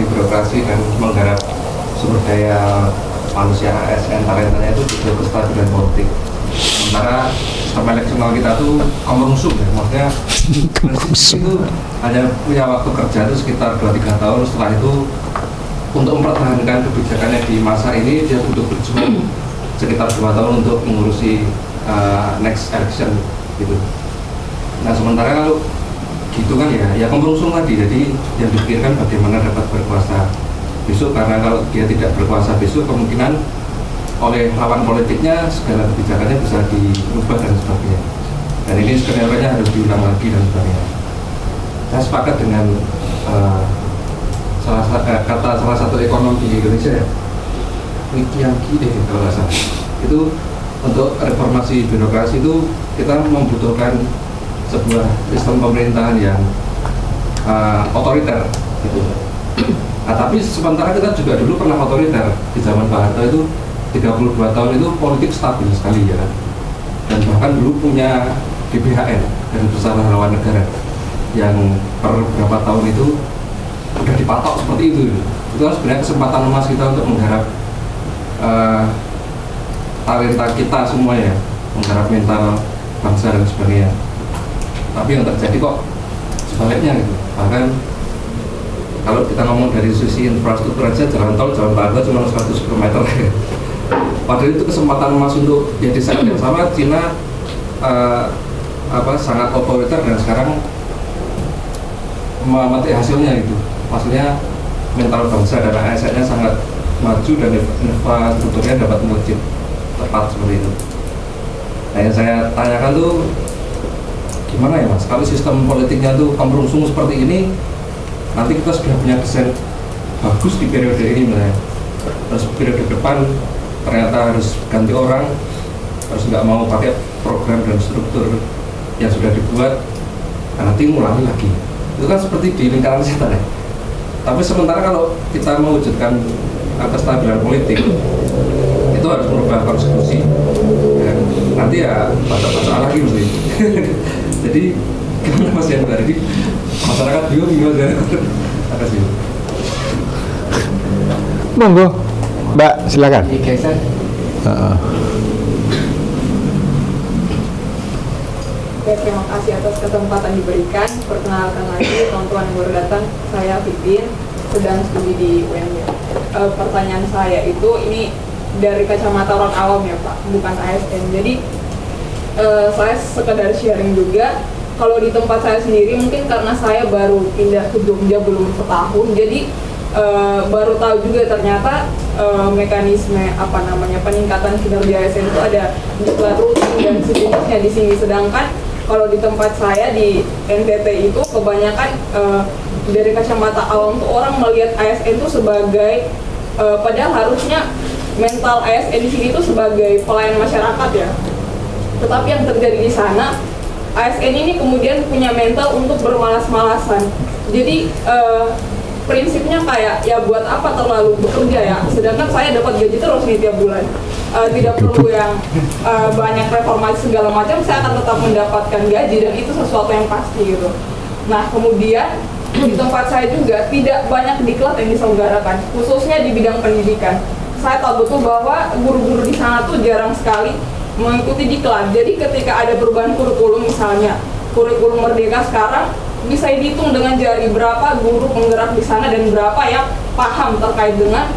birokrasi dan menggarap sumber daya manusia ASN talentanya itu butuh kestabilan politik. Sementara sistem elektoral kita tuh kemerungsung ya, maksudnya itu hanya punya waktu kerja itu sekitar 2-3 tahun. Setelah itu untuk mempertahankan kebijakannya di masa ini dia butuh berjuang sekitar 2 tahun untuk mengurusi next election gitu. Nah sementara kalau gitu kan ya kemerungsung tadi, jadi yang dipikirkan bagaimana dapat berkuasa besok, karena kalau dia tidak berkuasa besok kemungkinan oleh lawan politiknya segala kebijakannya bisa diubah dan sebagainya, dan ini skenario-nya harus diulang lagi dan sebagainya. Saya sepakat dengan kata salah satu ekonom di Indonesia ya, Wikiangi kalau nggak salah, itu untuk reformasi birokrasi itu kita membutuhkan sebuah sistem pemerintahan yang otoriter gitu. Nah, tapi sementara kita juga dulu pernah otoriter di zaman Pak Harto itu 32 tahun itu politik stabil sekali ya, dan bahkan dulu punya GBHN dan Bersama Lawan Negara yang per beberapa tahun itu udah dipatok seperti itu. Itu kan sebenarnya kesempatan emas kita untuk menggarap talenta kita semua ya, menggarap mental bangsa dan sebagainya. Tapi yang terjadi kok sebaliknya gitu. Bahkan kalau kita ngomong dari sisi infrastruktur aja, jalan tol, jalan Pak Harto cuma 100 km. Padahal itu kesempatan emas untuk jadi saat yang sama. Cina sangat otoriter dan sekarang mengamati hasilnya gitu. Maksudnya mental bangsa dan ASN-nya sangat maju dan infrastrukturnya dapat melejit tepat seperti itu. Nah yang saya tanyakan tuh gimana ya Mas, kalau sistem politiknya tuh kemerungsung seperti ini, nanti kita sudah punya desain bagus di periode ini misalnya, terus periode depan ternyata harus ganti orang, harus nggak mau pakai program dan struktur yang sudah dibuat, nanti ngulangi lagi. Itu kan seperti di lingkaran setan ya. Tapi sementara kalau kita mewujudkan kestabilan politik, itu harus merubah konstitusi, dan nanti ya baca-baca lagi mesti. Jadi gimana Mas yang dari masyarakat bingung gimana? Terima kasih. Monggo, Mbak, silakan. Terima kasih atas kesempatan diberikan. Perkenalkan lagi teman-teman yang baru datang, saya Fitin, sedang studi di UNY. Pertanyaan saya itu ini dari kacamata orang awam ya Pak, bukan ASN. Jadi saya sekedar sharing juga. Kalau di tempat saya sendiri mungkin karena saya baru pindah ke Jogja belum setahun, jadi baru tahu juga ternyata mekanisme peningkatan kinerja ASN itu ada diklat rutin dan sejenisnya di sini. Sedangkan kalau di tempat saya di NTT itu kebanyakan dari kacamata awam tuh orang melihat ASN itu sebagai padahal harusnya mental ASN di sini itu sebagai pelayan masyarakat ya. Tetapi yang terjadi di sana, ASN ini kemudian punya mental untuk bermalas-malasan. Jadi prinsipnya kayak ya buat apa terlalu bekerja ya, sedangkan saya dapat gaji terus nih tiap bulan. Tidak perlu yang banyak reformasi segala macam, saya akan tetap mendapatkan gaji dan itu sesuatu yang pasti gitu. Nah kemudian di tempat saya juga tidak banyak diklat yang diselenggarakan, khususnya di bidang pendidikan. Saya tahu betul bahwa guru-guru di sana tuh jarang sekali mengikuti diklat. Jadi ketika ada perubahan kurikulum, misalnya kurikulum Merdeka sekarang, bisa dihitung dengan jari berapa guru penggerak di sana dan berapa yang paham terkait dengan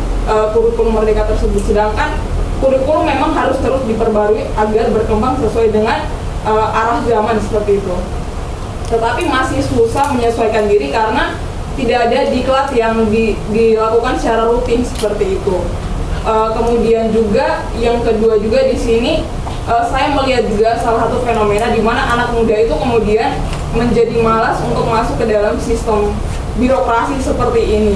kurikulum Merdeka tersebut. Sedangkan kurikulum memang harus terus diperbarui agar berkembang sesuai dengan arah zaman seperti itu. Tetapi masih susah menyesuaikan diri karena tidak ada diklat yang dilakukan secara rutin seperti itu. Kemudian juga yang kedua juga di sini saya melihat juga salah satu fenomena di mana anak muda itu kemudian menjadi malas untuk masuk ke dalam sistem birokrasi seperti ini.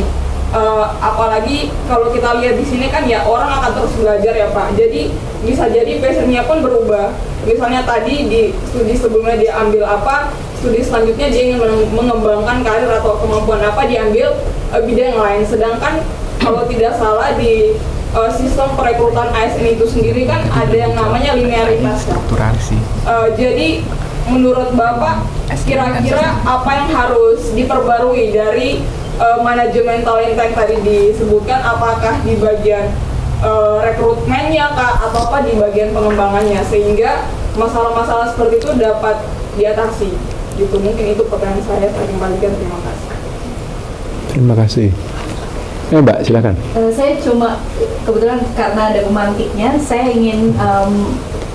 Apalagi kalau kita lihat di sini kan ya orang akan terus belajar ya Pak. Jadi bisa jadi passionnya pun berubah. Misalnya tadi di studi sebelumnya dia ambil apa, studi selanjutnya dia ingin mengembangkan karir atau kemampuan apa, diambil bidang lain. Sedangkan kalau tidak salah di sistem perekrutan ASN itu sendiri kan ada yang namanya linearitas kan. Jadi menurut Bapak kira-kira apa yang harus diperbarui dari manajemen talent yang tadi disebutkan, apakah di bagian rekrutmennya kah, atau apa di bagian pengembangannya, sehingga masalah-masalah seperti itu dapat diatasi gitu. Mungkin itu pertanyaan saya kembalikan. Terima kasih. Terima kasih. Mbak, silakan. Saya cuma kebetulan karena ada pemantiknya, saya ingin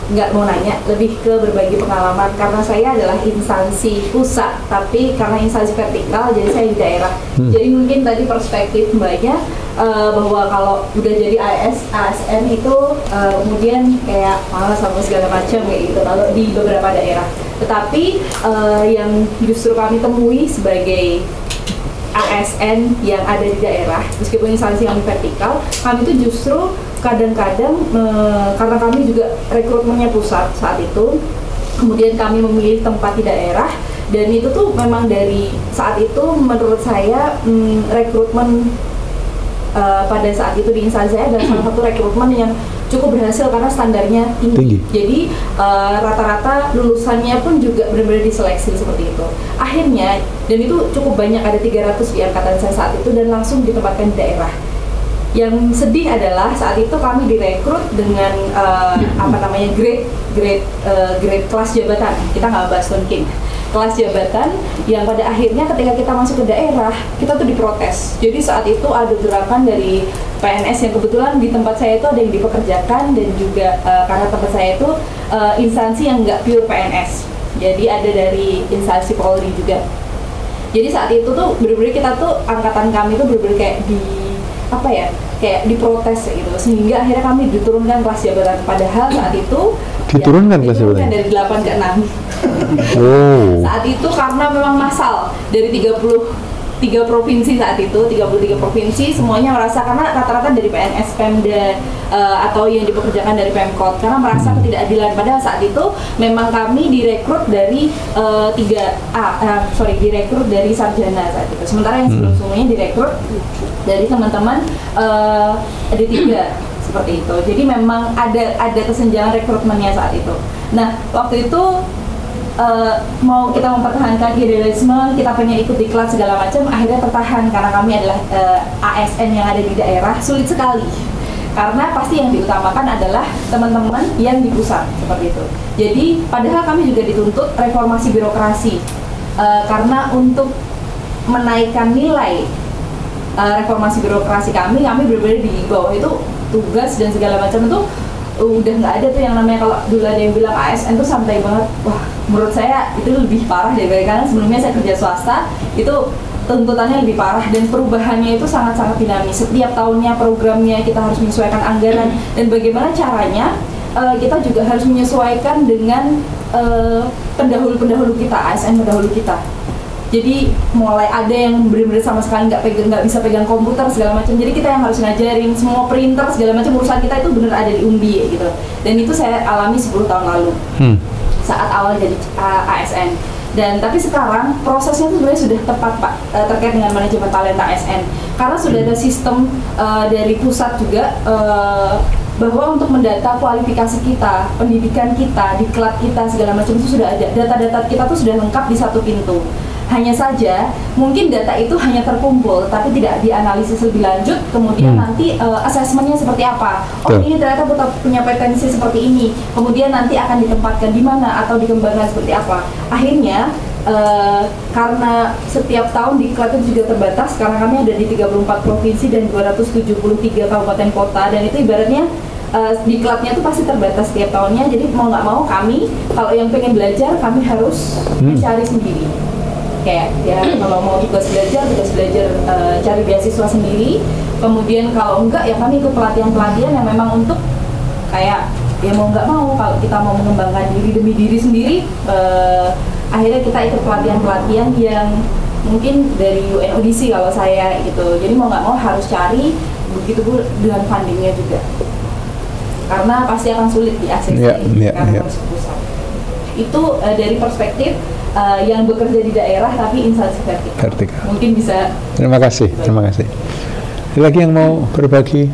nggak mau nanya, lebih ke berbagi pengalaman, karena saya adalah instansi pusat, tapi karena instansi vertikal, jadi saya di daerah. Jadi mungkin tadi perspektif Mbaknya bahwa kalau udah jadi ASN itu kemudian kayak malas sama segala macam kayak gitu, kalau di beberapa daerah. Tetapi yang justru kami temui sebagai ASN yang ada di daerah, meskipun instansi yang vertikal, kami itu justru kadang-kadang karena kami juga rekrutmennya pusat saat itu, kemudian kami memilih tempat di daerah, dan itu tuh memang dari saat itu menurut saya rekrutmen pada saat itu di instansi saya adalah salah satu rekrutmen yang cukup berhasil karena standarnya tinggi. Jadi rata-rata lulusannya pun juga benar-benar diseleksi seperti itu. Akhirnya, dan itu cukup banyak, ada 300 di angkatan saya saat itu, dan langsung ditempatkan di daerah. Yang sedih adalah saat itu kami direkrut dengan grade kelas jabatan. Kita nggak bahas ranking, kelas jabatan yang pada akhirnya ketika kita masuk ke daerah kita tuh diprotes. Jadi saat itu ada gerakan dari PNS yang kebetulan di tempat saya itu ada yang dipekerjakan, dan juga karena tempat saya itu instansi yang nggak pure PNS, jadi ada dari instansi Polri juga. Jadi saat itu tuh bener-bener kita tuh angkatan kami tuh bener-bener kayak kayak diprotes gitu, sehingga akhirnya kami diturunkan kelas jabatan, padahal saat itu diturunkan kelas jabatan dari 8 ke 6. Saat itu karena memang massal dari 33 provinsi saat itu, 33 provinsi semuanya merasa, karena rata-rata dari PNS, Pemda atau yang dipekerjakan dari Pemkot, karena merasa ketidakadilan. Padahal saat itu memang kami direkrut dari direkrut dari sarjana saat itu, sementara yang sebelum-sebelumnya direkrut dari teman-teman D3 seperti itu. Jadi memang ada kesenjangan rekrutmennya saat itu. Nah, waktu itu mau kita mempertahankan idealisme, kita pengen ikut diklat segala macam, akhirnya tertahan karena kami adalah ASN yang ada di daerah. Sulit sekali karena pasti yang diutamakan adalah teman-teman yang di pusat seperti itu. Jadi padahal kami juga dituntut reformasi birokrasi karena untuk menaikkan nilai reformasi birokrasi kami benar-benar di bawah itu tugas dan segala macam itu udah nggak ada tuh yang namanya, kalau dulu ada yang bilang ASN tuh santai banget. Wah, menurut saya itu lebih parah daripada, karena sebelumnya saya kerja swasta itu tuntutannya lebih parah, dan perubahannya itu sangat-sangat dinamis. Setiap tahunnya programnya kita harus menyesuaikan anggaran, dan bagaimana caranya kita juga harus menyesuaikan dengan pendahulu-pendahulu kita, ASN pendahulu kita. Jadi mulai ada yang benar-benar sama sekali nggak bisa pegang komputer segala macam. Jadi kita yang harus ngajarin semua printer segala macam, urusan kita itu benar ada di Umbi gitu. Dan itu saya alami 10 tahun lalu saat awal jadi ASN. Dan tapi sekarang prosesnya itu sebenarnya sudah tepat Pak, terkait dengan manajemen talenta ASN, karena sudah ada sistem dari pusat juga bahwa untuk mendata kualifikasi kita, pendidikan kita, diklat kita segala macam itu sudah ada. Data-data kita tuh sudah lengkap di satu pintu. Hanya saja mungkin data itu hanya terkumpul tapi tidak dianalisis lebih lanjut, kemudian nanti asesmennya seperti apa. Oh, ini ternyata punya potensi seperti ini, kemudian nanti akan ditempatkan di mana atau dikembangkan seperti apa. Akhirnya karena setiap tahun diklat itu juga terbatas, karena kami ada di 34 provinsi dan 273 kabupaten kota, dan itu ibaratnya diklatnya itu pasti terbatas setiap tahunnya. Jadi mau nggak mau kami, kalau yang pengen belajar, kami harus mencari sendiri. Kayak ya kalau mau tugas belajar cari beasiswa sendiri. Kemudian kalau enggak ya kami ikut pelatihan-pelatihan yang memang untuk kayak ya mau nggak mau, kalau kita mau mengembangkan diri demi diri sendiri, akhirnya kita ikut pelatihan-pelatihan yang mungkin dari UNODC kalau saya gitu. Jadi mau nggak mau harus cari, begitu pun dengan fundingnya juga, karena pasti akan sulit diakses karena harus pusat. Itu dari perspektif yang bekerja di daerah tapi instansi vertikal. Mungkin bisa. Terima kasih. Ada lagi yang mau berbagi?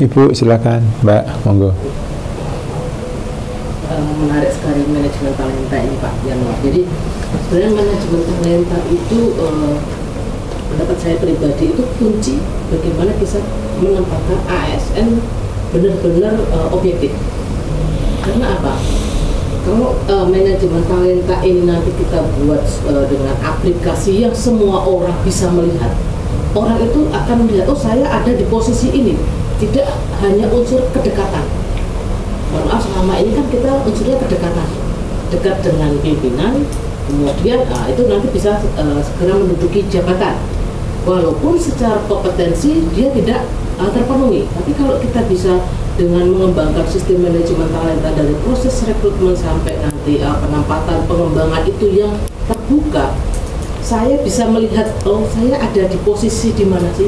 Ibu silakan, Mbak, monggo. menarik sekali manajemen talenta ini Pak Yanuar. Jadi sebenarnya manajemen talenta itu pendapat saya pribadi itu kunci bagaimana bisa menempatkan ASN benar-benar objektif. Karena apa? Kalau manajemen talenta ini nanti kita buat dengan aplikasi yang semua orang bisa melihat, orang itu akan melihat, oh saya ada di posisi ini, tidak hanya unsur kedekatan. Mohon maaf, selama ini kan kita unsurnya kedekatan, dekat dengan pimpinan, kemudian itu nanti bisa segera menduduki jabatan. Walaupun secara kompetensi dia tidak terpenuhi, tapi kalau kita bisa dengan mengembangkan sistem manajemen talenta dari proses rekrutmen sampai nanti penempatan pengembangan itu yang terbuka, saya bisa melihat, oh saya ada di posisi di mana sih?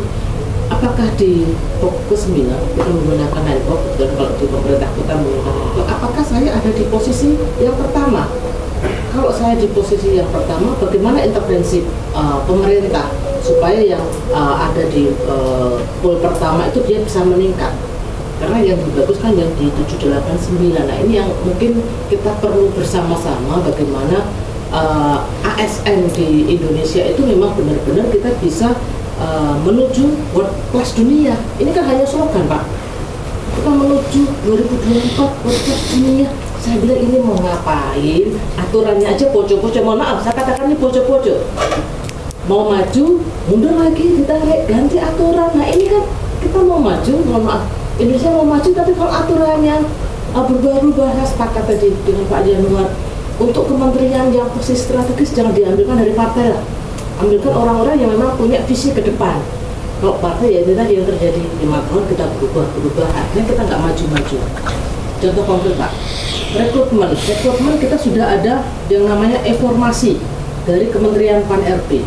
Apakah di fokus 9 kita menggunakan handphone, dan kalau di pemerintah kita menggunakan handphone, apakah saya ada di posisi yang pertama? Kalau saya di posisi yang pertama, bagaimana intervensi pemerintah supaya yang ada di pool pertama itu dia bisa meningkat? Karena yang bagus kan yang di 789. Nah ini yang mungkin kita perlu bersama-sama bagaimana ASN di Indonesia itu memang benar-benar kita bisa menuju world class dunia. Ini kan hanya slogan Pak. Kita menuju 2024 world class dunia. Saya bilang ini mau ngapain? Aturannya aja poco-poco. Mohon maaf, saya katakan ini poco-poco. Mau maju, mundur lagi, ditarik, ganti aturan. Nah ini kan kita mau maju, mohon maaf. Indonesia mau maju, tapi kalau aturannya berubah-ubah, saya sepakat tadi dengan Pak Yanuar. Untuk kementerian yang posisi strategis jangan diambilkan dari partai lah. Ambilkan orang-orang yang memang punya visi ke depan. Kalau partai ya itu tadi yang terjadi 5 tahun kita berubah, akhirnya kita nggak maju-maju. Contoh konkret Pak, rekrutmen kita sudah ada yang namanya informasi dari Kementerian Pan-RB.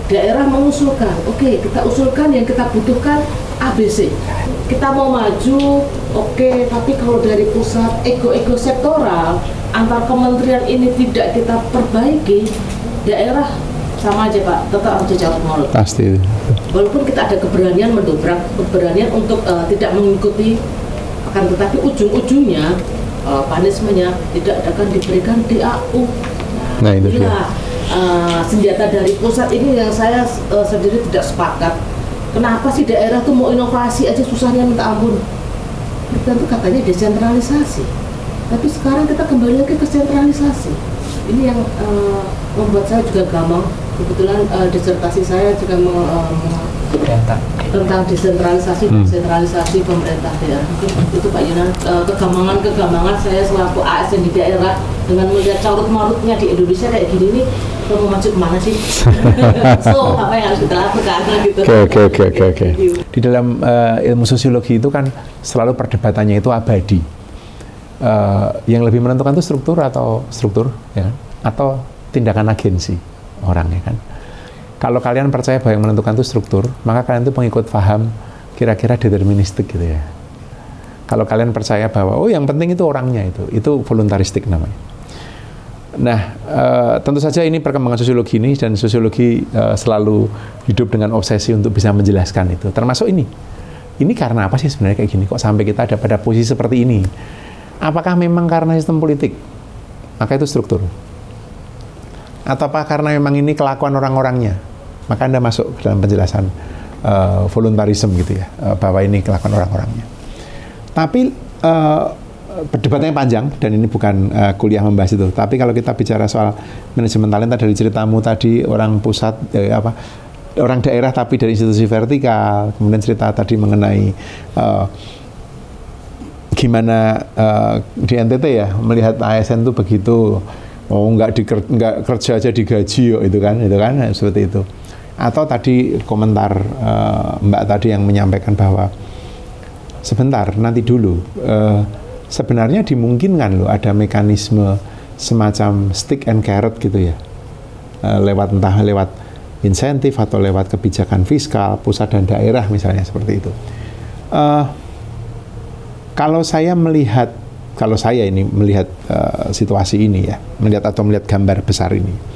Daerah mengusulkan, oke, kita usulkan yang kita butuhkan ABC. Kita mau maju, oke, tapi kalau dari pusat ego-ego sektoral antar kementerian ini tidak kita perbaiki, daerah sama aja Pak, tetap harus jauh mulut. Pasti. Walaupun kita ada keberanian mendobrak, keberanian untuk tidak mengikuti, akan tetapi ujung-ujungnya punishment-nya tidak akan diberikan DAU. Nah itu dia. Senjata dari pusat ini yang saya sendiri tidak sepakat. Kenapa sih daerah tuh mau inovasi aja susahnya minta ampun? Kita tuh katanya desentralisasi, tapi sekarang kita kembali lagi ke sentralisasi. Ini yang membuat saya juga gamang. Kebetulan disertasi saya juga tentang desentralisasi pemerintah daerah. Itu Pak Yunan, kegamangan saya selaku ASN di daerah dengan melihat carut-marutnya di Indonesia kayak gini nih, kita mau maju kemana sih? So apa yang harus kita lakukan gitu. Oke. Di dalam ilmu sosiologi itu kan selalu perdebatannya itu abadi. Yang lebih menentukan itu struktur, ya kan? Atau tindakan agensi orang, ya kan? Kalau kalian percaya bahwa yang menentukan itu struktur, maka kalian itu pengikut paham kira-kira deterministik gitu ya. Kalau kalian percaya bahwa oh yang penting itu orangnya, itu voluntaristik namanya. Nah, tentu saja ini perkembangan sosiologi ini, dan sosiologi selalu hidup dengan obsesi untuk bisa menjelaskan itu. Termasuk ini karena apa sih sebenarnya kayak gini? Kok sampai kita ada pada posisi seperti ini? Apakah memang karena sistem politik? Maka itu struktur. Atau apa karena memang ini kelakuan orang-orangnya? Maka Anda masuk dalam penjelasan voluntarism gitu ya, bahwa ini kelakuan orang-orangnya. Tapi perdebatannya panjang, dan ini bukan kuliah membahas itu. Tapi kalau kita bicara soal manajemen talenta dari ceritamu tadi, orang pusat, orang daerah tapi dari institusi vertikal, kemudian cerita tadi mengenai gimana di NTT ya melihat ASN itu begitu, nggak kerja aja digaji, itu kan seperti itu. Atau tadi komentar Mbak tadi yang menyampaikan bahwa sebentar, nanti dulu, sebenarnya dimungkinkan loh ada mekanisme semacam stick and carrot gitu ya, entah lewat insentif atau lewat kebijakan fiskal pusat dan daerah misalnya, seperti itu. Kalau saya melihat situasi ini ya, melihat gambar besar ini,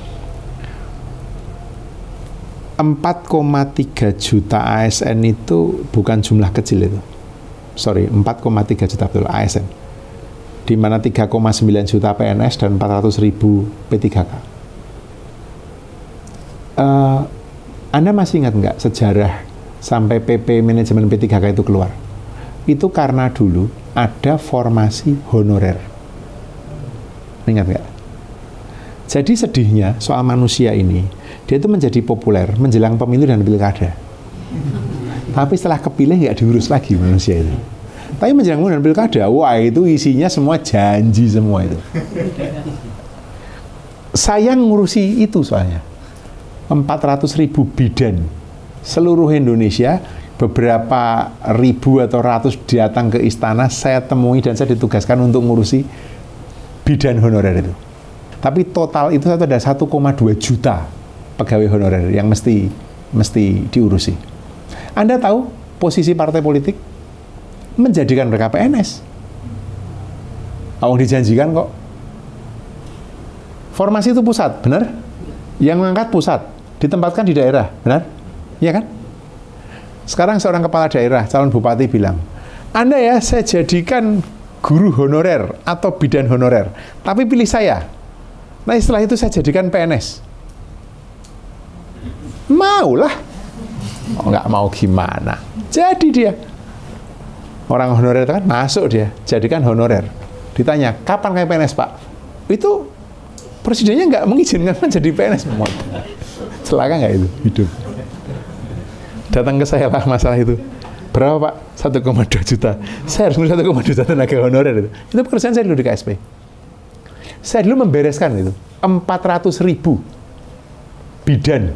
4,3 juta ASN itu bukan jumlah kecil itu. 4,3 juta betul ASN. di mana 3,9 juta PNS dan 400.000 P3K. Anda masih ingat nggak sejarah sampai PP manajemen P3K itu keluar? Itu karena dulu ada formasi honorer. Ingat nggak? Jadi sedihnya soal manusia ini, dia itu menjadi populer menjelang pemilu dan pilkada. Tapi setelah kepilih nggak diurus lagi manusia itu. Tapi menjelang pemilu dan pilkada, wah itu isinya semua janji semua itu. Saya ngurusi itu soalnya. 400.000 bidan seluruh Indonesia, beberapa ribu atau ratus datang ke istana, saya temui dan saya ditugaskan untuk ngurusi bidan honorer itu. Tapi total itu ada 1,2 juta pegawai honorer yang mesti diurusi. Anda tahu posisi partai politik menjadikan mereka PNS. Awang dijanjikan kok. Formasi itu pusat, benar? Yang mengangkat pusat, ditempatkan di daerah, benar? Iya kan? Sekarang seorang kepala daerah, calon bupati bilang, Anda ya saya jadikan guru honorer atau bidan honorer, tapi pilih saya. Nah setelah itu saya jadikan PNS. Maulah. Oh, nggak mau gimana? Jadi dia. Orang honorer itu kan masuk dia, jadikan honorer. Ditanya, kapan kayak PNS Pak? Itu presidennya nggak mengizinkan menjadi PNS. Celaka nggak itu hidup? Datang ke saya lah masalah itu. Berapa Pak? 1,2 juta. Saya harus ngurus 1,2 juta tenaga honorer itu. Itu pekerjaan saya dulu di KSP. Saya dulu membereskan itu 400.000 bidan.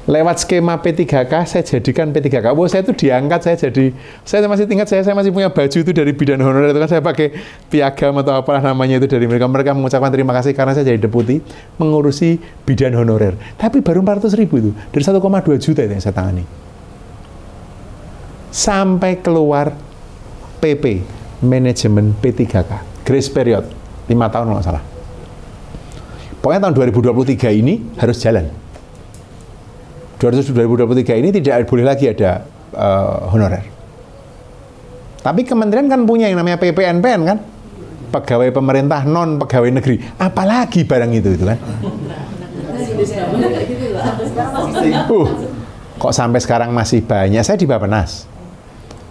Lewat skema P3K, saya jadikan P3K. Oh, saya itu diangkat, saya masih ingat, saya masih punya baju itu dari bidan honorer itu kan, saya pakai piagam atau apalah namanya itu dari mereka. Mereka mengucapkan terima kasih karena saya jadi deputi mengurusi bidan honorer. Tapi baru 400.000 itu, dari 1,2 juta itu yang saya tangani. Sampai keluar PP, manajemen P3K. Grace period, 5 tahun kalau nggak salah. Pokoknya tahun 2023 ini harus jalan. 2023 ini tidak boleh lagi ada honorer. Tapi kementerian kan punya yang namanya PPNPN kan? Pegawai pemerintah non pegawai negeri. Apalagi barang itu kan? Kok sampai sekarang masih banyak? Saya di Bappenas.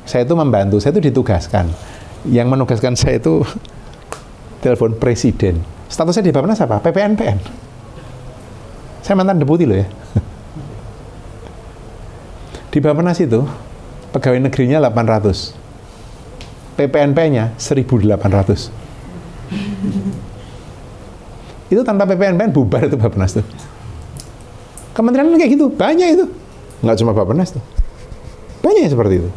Saya itu membantu, saya itu ditugaskan. Yang menugaskan saya itu telepon presiden. Statusnya di Bappenas apa? PPNPN. Saya mantan deputi loh ya. Di Bappenas itu, pegawai negerinya 800. PPNP-nya 1.800. Itu tanpa PPNPN bubar itu Bappenas tuh. Kementerian kayak gitu, banyak itu. Nggak cuma Bappenas tuh. Banyak yang seperti itu.